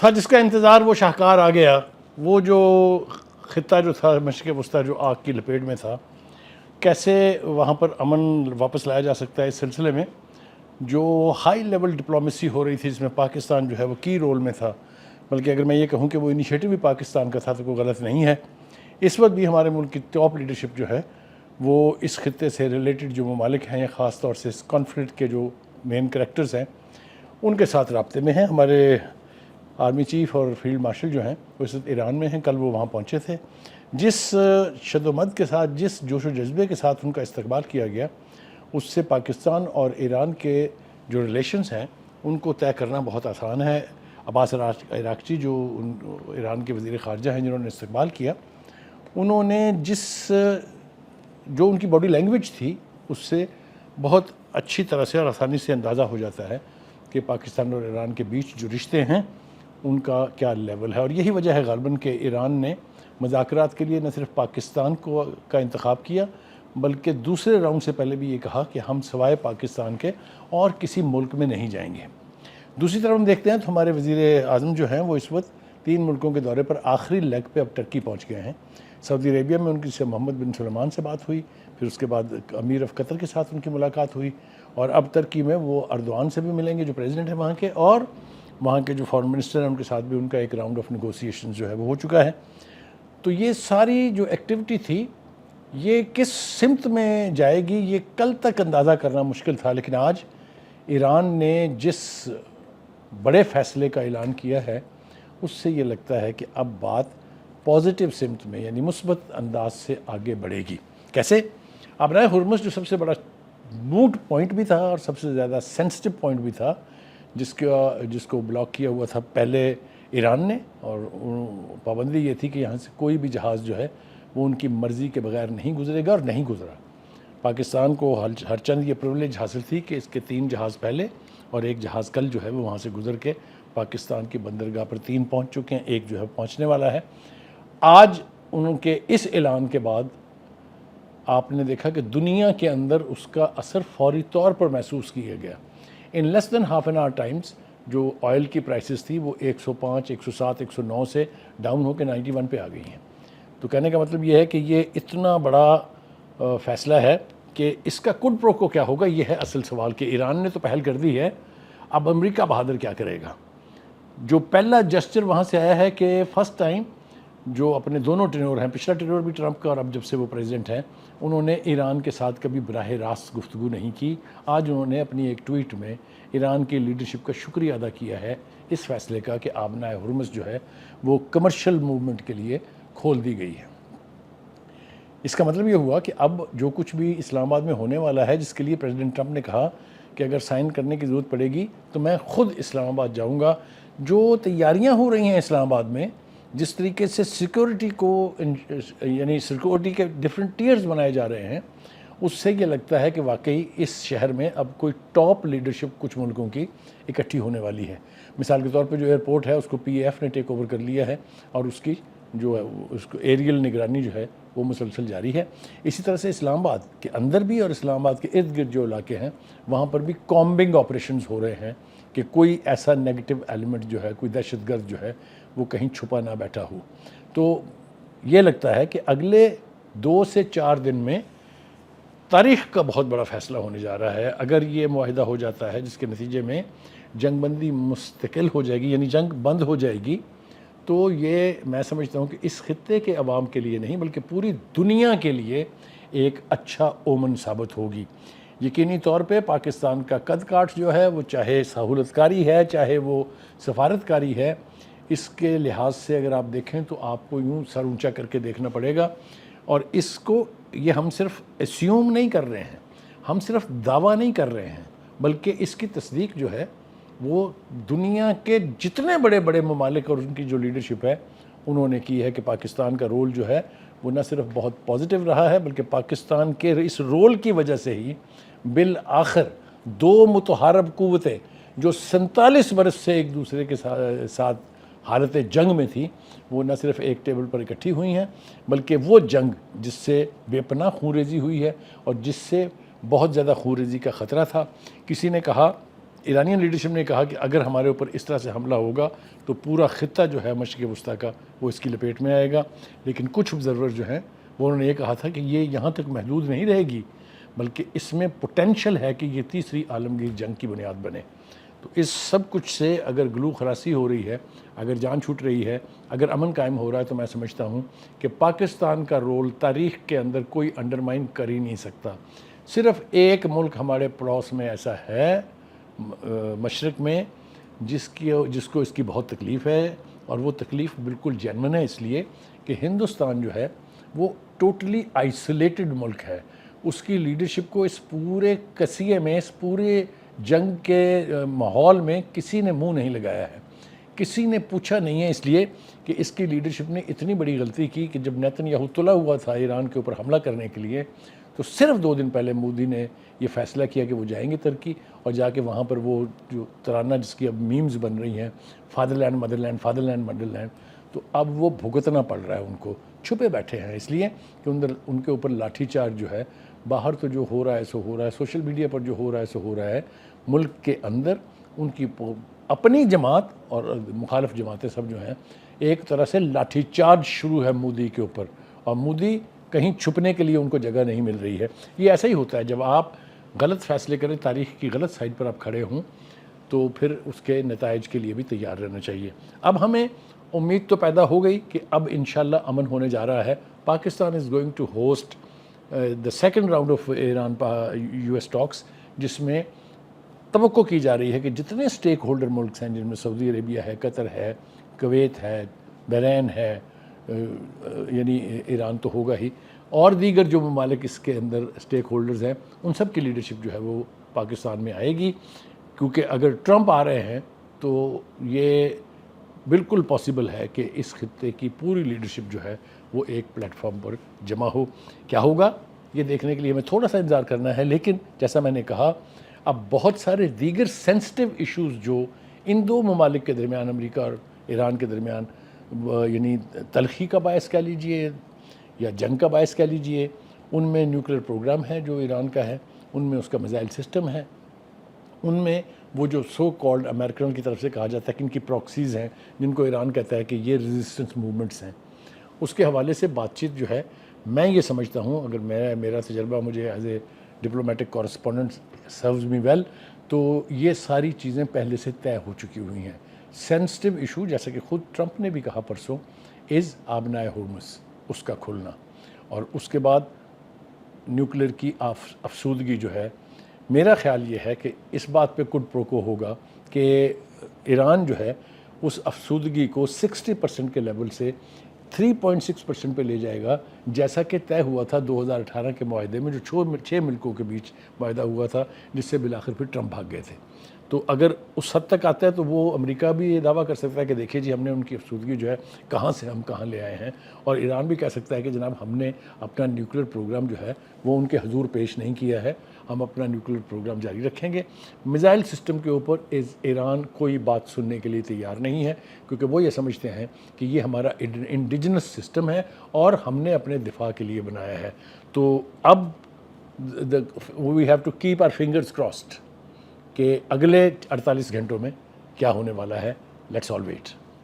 تھا جس کا انتظار وہ شاہکار آ گیا. وہ جو خطہ جو تھا مشرق وسطیٰ جو آگ کی لپیٹ میں تھا، کیسے وہاں پر امن واپس لایا جا سکتا ہے اس سلسلے میں جو ہائی لیول ڈپلومیسی ہو رہی تھی، جس میں پاکستان جو ہے وہ کی رول میں تھا. بلکہ اگر میں یہ کہوں کہ وہ انیشیٹو بھی پاکستان کا تھا تو کوئی غلط نہیں ہے. اس وقت بھی ہمارے ملک کی ٹاپ لیڈرشپ جو ہے وہ اس خطے سے ریلیٹڈ جو ممالک ہیں، یا خاص طور سے اس کانفلکٹ کے جو مین کریکٹرز ہیں ان کے ساتھ رابطے میں ہیں. ہمارے آرمی چیف اور فیلڈ مارشل جو ہیں وہ اس وقت ایران میں ہیں. کل وہ وہاں پہنچے تھے. جس شد و مد کے ساتھ، جس جوش و جذبے کے ساتھ ان کا استقبال کیا گیا، اس سے پاکستان اور ایران کے جو ریلیشنز ہیں ان کو طے کرنا بہت آسان ہے. عباس عراقچی جو ایران کے وزیر خارجہ ہیں جنہوں نے استقبال کیا، انہوں نے جو ان کی باڈی لینگویج تھی اس سے بہت اچھی طرح سے اور آسانی سے اندازہ ہو جاتا ہے کہ پاکستان اور ایران کے بیچ جو رشتے ہیں ان کا کیا لیول ہے. اور یہی وجہ ہے غالباً کہ ایران نے مذاکرات کے لیے نہ صرف پاکستان کا انتخاب کیا، بلکہ دوسرے راؤنڈ سے پہلے بھی یہ کہا کہ ہم سوائے پاکستان کے اور کسی ملک میں نہیں جائیں گے. دوسری طرف ہم دیکھتے ہیں تو ہمارے وزیر اعظم جو ہیں وہ اس وقت 3 ملکوں کے دورے پر آخری لیگ پہ اب ٹرکی پہنچ گئے ہیں. سعودی عربیہ میں ان کی سے محمد بن سلمان سے بات ہوئی، پھر اس کے بعد امیر آف قطر کے ساتھ ان کی ملاقات ہوئی، اور اب ترکی میں وہ اردوان سے بھی ملیں گے جو پریزیڈنٹ ہیں وہاں کے، اور وہاں کے جو فارن منسٹر ہیں ان کے ساتھ بھی ان کا ایک راؤنڈ آف نیگوسیشن جو ہے وہ ہو چکا ہے. تو یہ ساری جو ایکٹیویٹی تھی یہ کس سمت میں جائے گی یہ کل تک اندازہ کرنا مشکل تھا. لیکن آج ایران نے جس بڑے فیصلے کا اعلان کیا ہے اس سے یہ لگتا ہے کہ اب بات پازیٹیو سمت میں یعنی مثبت انداز سے آگے بڑھے گی. کیسے؟ آبرائے ہرمز جو سب سے بڑا موٹ پوائنٹ بھی تھا اور سب سے زیادہ سینسٹیو پوائنٹ بھی تھا، جس کو بلاک کیا ہوا تھا پہلے ایران نے، اور پابندی یہ تھی کہ یہاں سے کوئی بھی جہاز جو ہے وہ ان کی مرضی کے بغیر نہیں گزرے گا، اور نہیں گزرا. پاکستان کو ہر چند یہ پرولیج حاصل تھی کہ اس کے 3 جہاز پہلے اور 1 جہاز کل جو ہے وہ وہاں سے گزر کے پاکستان کی بندرگاہ پر 3 پہنچ چکے ہیں، 1 جو ہے پہنچنے والا ہے. آج ان کے اس اعلان کے بعد آپ نے دیکھا کہ دنیا کے اندر اس کا اثر فوری طور پر محسوس کیا گیا. In less than half an hour times جو آئل کی پرائسز تھی وہ 105 107 109 سے ڈاؤن ہو کے 91 پہ آ گئی ہیں. تو کہنے کا مطلب یہ ہے کہ یہ اتنا بڑا فیصلہ ہے کہ اس کا کڈ پرو کو کیا ہوگا، یہ ہے اصل سوال. کہ ایران نے تو پہل کر دی ہے، اب امریکہ بہادر کیا کرے گا. جو پہلا جسچر وہاں سے آیا ہے کہ فرسٹ ٹائم جو اپنے دونوں ٹینور ہیں، پچھلا ٹینور بھی ٹرمپ کا اور اب جب سے وہ پریزیڈنٹ ہیں، انہوں نے ایران کے ساتھ کبھی براہ راست گفتگو نہیں کی. آج انہوں نے اپنی ایک ٹویٹ میں ایران کی لیڈرشپ کا شکریہ ادا کیا ہے اس فیصلے کا کہ آبنائے ہرمز جو ہے وہ کمرشل موومنٹ کے لیے کھول دی گئی ہے. اس کا مطلب یہ ہوا کہ اب جو کچھ بھی اسلام آباد میں ہونے والا ہے، جس کے لیے پریزیڈنٹ ٹرمپ نے کہا کہ اگر سائن کرنے کی ضرورت پڑے گی تو میں خود اسلام آباد جاؤں گا، جو تیاریاں ہو رہی ہیں اسلام آباد میں، جس طریقے سے سیکورٹی کو یعنی سیکورٹی کے ڈیفرنٹ ٹیئرز بنائے جا رہے ہیں، اس سے یہ لگتا ہے کہ واقعی اس شہر میں اب کوئی ٹاپ لیڈرشپ کچھ ملکوں کی اکٹھی ہونے والی ہے. مثال کے طور پہ جو ایئرپورٹ ہے اس کو پی اے ایف نے ٹیک اوور کر لیا ہے، اور اس کی جو ہے اس کو ایریل نگرانی جو ہے وہ مسلسل جاری ہے. اسی طرح سے اسلام آباد کے اندر بھی اور اسلام آباد کے ارد گرد جو علاقے ہیں وہاں پر بھی کامبنگ آپریشنز ہو رہے ہیں کہ کوئی ایسا نیگیٹو ایلیمنٹ جو ہے، کوئی دہشت گرد جو ہے وہ کہیں چھپا نہ بیٹھا ہو. تو یہ لگتا ہے کہ اگلے 2 سے 4 دن میں تاریخ کا بہت بڑا فیصلہ ہونے جا رہا ہے. اگر یہ معاہدہ ہو جاتا ہے جس کے نتیجے میں جنگ بندی مستقل ہو جائے گی، یعنی جنگ بند ہو جائے گی، تو یہ میں سمجھتا ہوں کہ اس خطے کے عوام کے لیے نہیں بلکہ پوری دنیا کے لیے ایک اچھا اومن ثابت ہوگی. یقینی طور پہ پاکستان کا قد کاٹ جو ہے وہ چاہے سہولت کاری ہے چاہے وہ سفارت کاری ہے، اس کے لحاظ سے اگر آپ دیکھیں تو آپ کو یوں سر اونچا کر کے دیکھنا پڑے گا. اور اس کو یہ ہم صرف اسیوم نہیں کر رہے ہیں، ہم صرف دعویٰ نہیں کر رہے ہیں، بلکہ اس کی تصدیق جو ہے وہ دنیا کے جتنے بڑے بڑے ممالک اور ان کی جو لیڈرشپ ہے انہوں نے کی ہے کہ پاکستان کا رول جو ہے وہ نہ صرف بہت پازیٹیو رہا ہے بلکہ پاکستان کے اس رول کی وجہ سے ہی بالآخر 2 متحارب قوتیں جو 47 برس سے ایک دوسرے کے ساتھ حالت جنگ میں تھی، وہ نہ صرف ایک ٹیبل پر اکٹھی ہوئی ہیں بلکہ وہ جنگ جس سے بے پناہ خونریزی ہوئی ہے اور جس سے بہت زیادہ خونریزی کا خطرہ تھا. کسی نے کہا ایرانین لیڈرشپ نے کہا کہ اگر ہمارے اوپر اس طرح سے حملہ ہوگا تو پورا خطہ جو ہے مشرق وسطیٰ کا وہ اس کی لپیٹ میں آئے گا. لیکن کچھ آبزرور جو ہیں وہ انہوں نے یہ کہا تھا کہ یہ یہاں تک محدود نہیں رہے گی، بلکہ اس میں پوٹینشل ہے کہ یہ تیسری عالمگیر جنگ کی بنیاد بنے. تو اس سب کچھ سے اگر گلو خراسی ہو رہی ہے، اگر جان چھوٹ رہی ہے، اگر امن قائم ہو رہا ہے، تو میں سمجھتا ہوں کہ پاکستان کا رول تاریخ کے اندر کوئی انڈرمائن کر ہی نہیں سکتا. صرف ایک ملک ہمارے پڑوس میں ایسا ہے مشرق میں جس کو اس کی بہت تکلیف ہے، اور وہ تکلیف بالکل جینون ہے، اس لیے کہ ہندوستان جو ہے وہ ٹوٹلی آئسولیٹڈ ملک ہے. اس کی لیڈرشپ کو اس پورے قضیے میں، اس پورے جنگ کے ماحول میں کسی نے منہ نہیں لگایا ہے، کسی نے پوچھا نہیں ہے، اس لیے کہ اس کی لیڈرشپ نے اتنی بڑی غلطی کی کہ جب نیتن یاہو تلا ہوا تھا ایران کے اوپر حملہ کرنے کے لیے، تو صرف 2 دن پہلے مودی نے یہ فیصلہ کیا کہ وہ جائیں گے ترکی، اور جا کے وہاں پر وہ جو ترانہ جس کی اب میمز بن رہی ہیں، fatherland motherland, fatherland motherland, تو اب وہ بھگتنا پڑ رہا ہے ان کو. چھپے بیٹھے ہیں اس لیے کہ ان کے اوپر لاٹھی چارج جو ہے، باہر تو جو ہو رہا ہے سو ہو رہا ہے، سوشل میڈیا پر جو ہو رہا ہے سو ہو رہا ہے، ملک کے اندر ان کی اپنی جماعت اور مخالف جماعتیں سب جو ہیں ایک طرح سے لاٹھی چارج شروع ہے مودی کے اوپر، اور مودی کہیں چھپنے کے لیے ان کو جگہ نہیں مل رہی ہے. یہ ایسا ہی ہوتا ہے جب آپ غلط فیصلے کریں، تاریخ کی غلط سائڈ پر آپ کھڑے ہوں، تو پھر اس کے نتائج کے لیے بھی تیار رہنا چاہیے. اب ہمیں امید تو پیدا ہو گئی کہ اب انشاءاللہ امن ہونے جا رہا ہے. Pakistan is going to host the second round of Iran U S talks, جس میں توقع کی جا رہی ہے کہ جتنے سٹیک ہولڈر ملکس ہیں، جن میں سعودی عربیہ ہے، قطر ہے، کویت ہے، بحرین ہے، یعنی ایران تو ہوگا ہی، اور دیگر جو ممالک اس کے اندر سٹیک ہولڈرز ہیں، ان سب کی لیڈرشپ جو ہے وہ پاکستان میں آئے گی. کیونکہ اگر ٹرمپ آ رہے ہیں تو یہ بالکل پاسبل ہے کہ اس خطے کی پوری لیڈرشپ جو ہے وہ ایک پلیٹ فارم پر جمع ہو. کیا ہوگا یہ دیکھنے کے لیے ہمیں تھوڑا سا انتظار کرنا ہے، لیکن جیسا میں نے کہا اب بہت سارے دیگر سینسٹیو ایشوز جو ان دو ممالک کے درمیان، امریکہ اور ایران کے درمیان، یعنی تلخی کا باعث کہہ لیجئے یا جنگ کا باعث کہہ لیجئے، ان میں نیوکلیر پروگرام ہے جو ایران کا ہے، ان میں اس کا میزائل سسٹم ہے، ان میں وہ جو سو کالڈ امریکنوں کی طرف سے کہا جاتا ہے کہ ان کی پراکسیز ہیں، جن کو ایران کہتا ہے کہ یہ ریزسٹنس موومنٹس ہیں. اس کے حوالے سے بات چیت جو ہے، میں یہ سمجھتا ہوں، اگر میرا تجربہ مجھے as a diplomatic correspondent serves me well, تو یہ ساری چیزیں پہلے سے طے ہو چکی ہوئی ہیں. سینسٹیو ایشو جیسا کہ خود ٹرمپ نے بھی کہا پرسوں، از آبنائے ہورمز، اس کا کھلنا، اور اس کے بعد نیوکلیر کی افسودگی جو ہے. میرا خیال یہ ہے کہ اس بات پہ کڈ پروکو ہوگا کہ ایران جو ہے اس افسودگی کو 60% کے لیول سے 3.6% پہ لے جائے گا، جیسا کہ طے ہوا تھا 2018 کے معاہدے میں، جو 6 ملکوں کے بیچ معاہدہ ہوا تھا، جس سے بالآخر پھر ٹرمپ بھاگ گئے تھے. تو اگر اس حد تک آتا ہے تو وہ امریکہ بھی یہ دعویٰ کر سکتا ہے کہ دیکھیے جی ہم نے ان کی افسودگی جو ہے کہاں سے ہم کہاں لے آئے ہیں، اور ایران بھی کہہ سکتا ہے کہ جناب ہم نے اپنا نیوکلیر پروگرام جو ہے وہ ان کے حضور پیش نہیں کیا ہے، ہم اپنا نیوکلیر پروگرام جاری رکھیں گے. میزائل سسٹم کے اوپر ایران کوئی بات سننے کے لیے تیار نہیں ہے، کیونکہ وہ یہ سمجھتے ہیں کہ یہ ہمارا انڈیجنس سسٹم ہے اور ہم نے اپنے دفاع کے لیے بنایا ہے. تو اب we have to keep our fingers crossed کہ اگلے 48 گھنٹوں میں کیا ہونے والا ہے. Let's all wait.